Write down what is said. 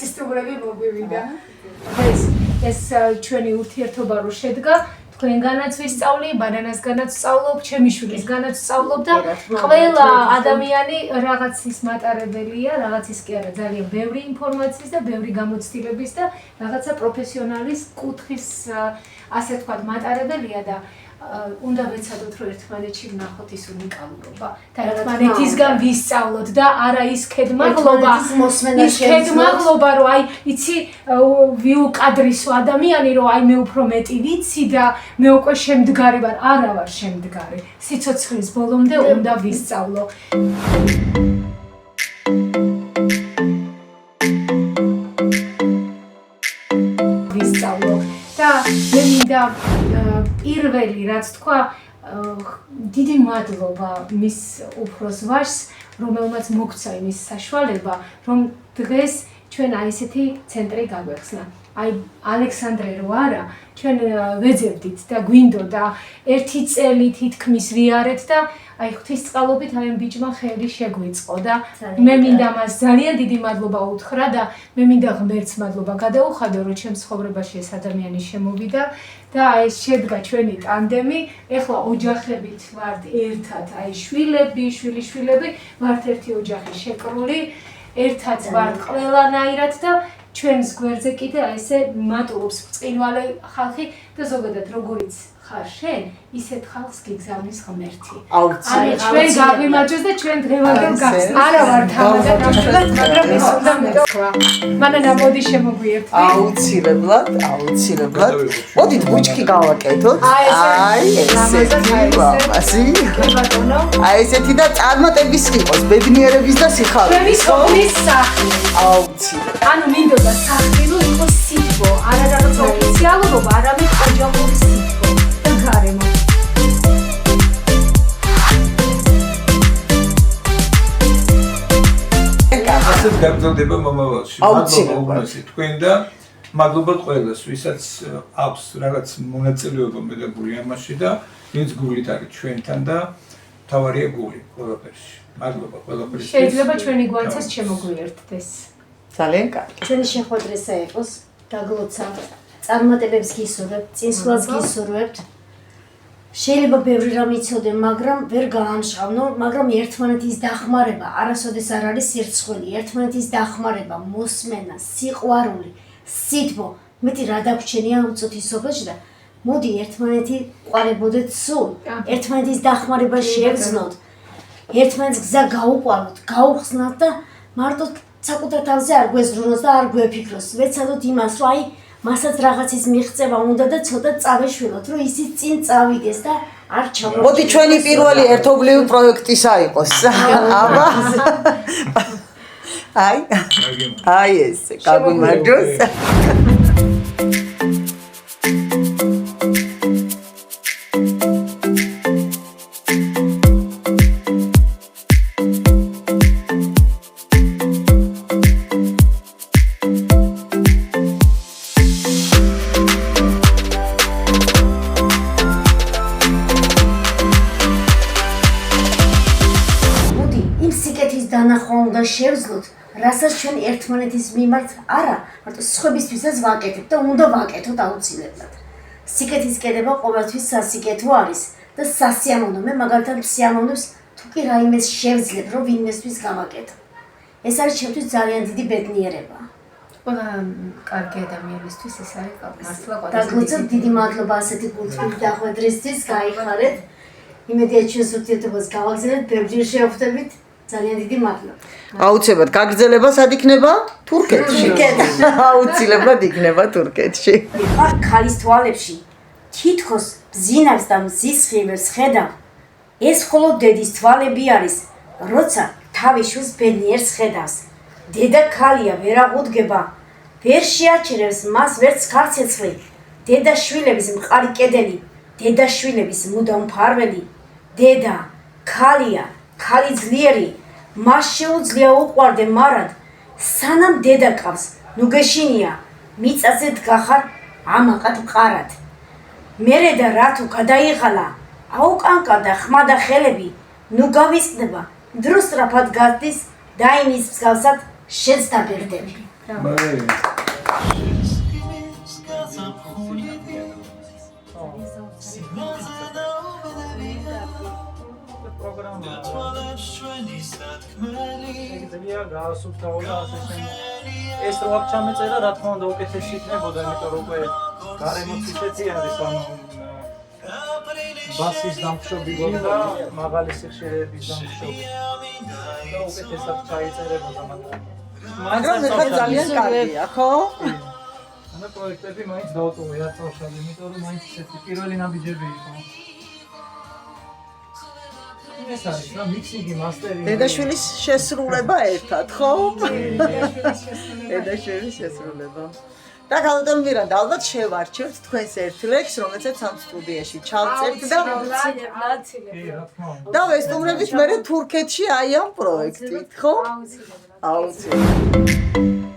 რაღაცის სტუმრები მოგვივიდა. ეს ჩვენი ურთიერთობა რო შედგა თქვენგანაც ვისწავლი, ბანანასგანაც ვსწავლობ, ჩემი შვილისგანაც ვსწავლობ და ყველა ადამიანი რაღაცის მატარებელია, რაღაცის კი არა, ძალიან ბევრი ინფორმაციის და ბევრი გამოცდილების და რაღაცა პროფესიონალის კუთხის ასე ვთქვათ მატარებელია და უნდა ვეცადოთ რომ ერთმანეთში ვნახოთ ის უნიკალურობა და ერთმანეთისგან ვისწავლოთ და არა ის ქედმაღლობა რომ აი იცი ვიუკადრისო ადამიანი რომ აი მე უფრო მეტი ვიცი და მე უკვე შემდგარი ვარ არა ვარ შემდგარი სიცოცხლის ბოლომდე უნდა ვისწავლო და მე მინდა პირველი რაც თქვა დიდი მადლობა მის უფროს ვაჟს რომელმაც მოგცა იმის საშუალება რომ დღეს ჩვენ აი ესეთი ცენტრი გაგვეხსნა აი ალექსანდრე რო არა ჩვენ ვეძებდით და გვინდოდა ერთი წელი თითქმის ვიარეთ და აი ღვთისწყალობით აი ამ ბიჭმა ხელი შეგვიწყო და მე მინდა მას ძალიან დიდი მადლობა უთხრა და მე მინდა ღმერთს მადლობა გადაუხადო რომ ჩემს ცხოვრებაში ეს ადამიანი შემოვიდა და აი შედგა ჩვენი ტანდემი ეხლა ოჯახებით ვართ ერთად აი შვილები შვილიშვილები ვართ ერთი ოჯახი შეკრული ერთად ვართ ყველანაირად და ჩვენს გვერდზე კიდე აი ესე მატულობს ბრწყინვალე ხალხი და ზოგადად როგორიც ხარ შენ ისეთ ხალხს გიგზავნის ღმერთი. აი ჩვენ გაგვიმარჯვეს და ჩვენ დღევანდელ გახსნით. არა ვარ თამაში ნამდვილად, მაგრამ ეს უნდა მეთქვა. მანანა მოდი შემოგვიერთდი. აუცილებლად. მოდით ბუჩქი გავაკეთოთ. აი ესეთი. აი ესეთი და წარმატების იყოს, ბედნიერების და სიხარულის. ჩვენი სოფლის სახლი. აუცილებლად. ანუ მინდოდა სახლი რომ იყოს სიტყვა, არა რაღაც ოფიციალურობა, არამედ ოჯახური სიტყვა. გარემო. ასეთ გაგრძელდება მომავალში. მადლობა უგუნესი თქვენ და მადლობა ყველას, ვისაც აქვს რაღაც მონაწილეობა მიღებული ამაში და ვინც გულით არის ჩვენთან და თავარია გული ყველაფერში. მადლობა ყველაფერში. შეიძლება ჩვენი გვანცას შემოგვიერთდეს. ძალიან კარგი. ჩვენი შეხვედრისა იყოს დაგლოცა წარმატებებს გისურვებთ, წინსვლას გისურვებთ. შეიძლება ბევრი რამ იცოდე, მაგრამ ვერ გაამშყავნო, მაგრამ ერთმანეთის დახმარება არასოდეს არ არის სირცხვილი, ერთმანეთის დახმარება, მოსმენა, სიყვარული, სითბო, მეტი რა დაგვრჩენია უწოთი სოფელში და მოდი ერთმანეთი ყარებოდეთ სულ, ერთმანეთის დახმარება შეეგრძნოთ, ერთმანეთს გზა გაუყვალოთ, გაუხსნათ და მარტო საკუთარ თავზე არ გვეზრუნოს და არ გვეფიქროს, ვეცადოთ იმას, რომ აი მასაც რაღაცის მიღწევა უნდა და ცოტა წავეშველოთ, რომ ისიც წინ წავიდეს და არ ჩამოვიდეს. მოდი ჩვენი პირველი ერთობლივი პროექტის აიყოს. აბა. აი ესე, გაგვიმარჯოს. შევძლოთ, რასაც ჩვენ ერთმანეთის მიმართ არა, მარტო სხვებისთვისაც ვაკეთებ და უნდა ვაკეთოთ აუცილებლად. სიკეთის კედება ყოველთვის სასიკეთო არის და სასიამოვნო. მე მაგალითად სიამოვნებს თუ კი რაიმეს შევძლებ, რომ ვინმესთვის გავაკეთო. ეს არის ჩემთვის ძალიან დიდი ბედნიერება. ყველა კარგი ადამიანისთვის ეს არის მართლა ყველა. დაგლოცოთ დიდი მადლობა ასეთი გულთბილ დახვედრისთვის, გაიხარეთ. იმედია ჩვენს ურთიერთობას გავაგზავნეთ, ბევრჯერ შევხვდებით. ძალიან დიდი მადლობა. აუცილებლად გაგრძელება სად იქნება? თურქეთში. აუცილებლად იქნება თურქეთში. ხარ ქალის თვალებში თითქოს ბზინავს და მზისხივებს ხედავ. ეს მხოლოდ დედის თვალები არის, როცა თავის შვილს ბედნიერს ხედავს. დედა ქალია, ვერ აღუდგება, ვერ შეაჩერებს მას ვერც ქარცეცხლი. დედა შვილების მყარი კედელი, დედა შვილების მუდამ მფარველი. დედა ქალია, ქალი ძლიერი, მას შეუძლია უყვარდე მარად, სანამ დედა ყავს, ნუ გეშინია, მიწაზე დგახარ ამაყად მყარად. მერე და რათო გადაიღალა, აუკანკა და ხმა და ხელები, ნუ გავისყდება, დრო სწრაფად გასდის და იმის მსგავსად შეც დაბერდები. ეგრეა გაასუფთავდა ასე ეს რო აქ ჩამეწერა რა თქმა უნდა უკეთესი იქნებოდა იმიტომ რომ უკვე გარემოც ისეთი არის ანუ ბასის დამხშობი გონდა მაღალი სიხშირეების დამხშობი და უკეთესად ჩაიწერებოდა მაგრამ მე ხარ ძალიან კარგია ხო? ანუ პროექტები მაინც დაუტოვე აწავშალე იმიტომ რომ მაინც ესეთი პირველი ნაბიჯები იყო ეს არის რა მიქსინგი მასტერი დედაშვილის შესრულება ერთად ხო? დედაშვილის შესრულება და გალოდან მირანდა ალბათ შევარჩევთ თქვენს ერთ ლექს რომელსაც ამ სტუდიაში ჩავწერთ და კი რა თქმა უნდა და ვესტუმრებით მე თურქეთში აი ამ პროექტით ხო? აუცილებლად. აუცილებლად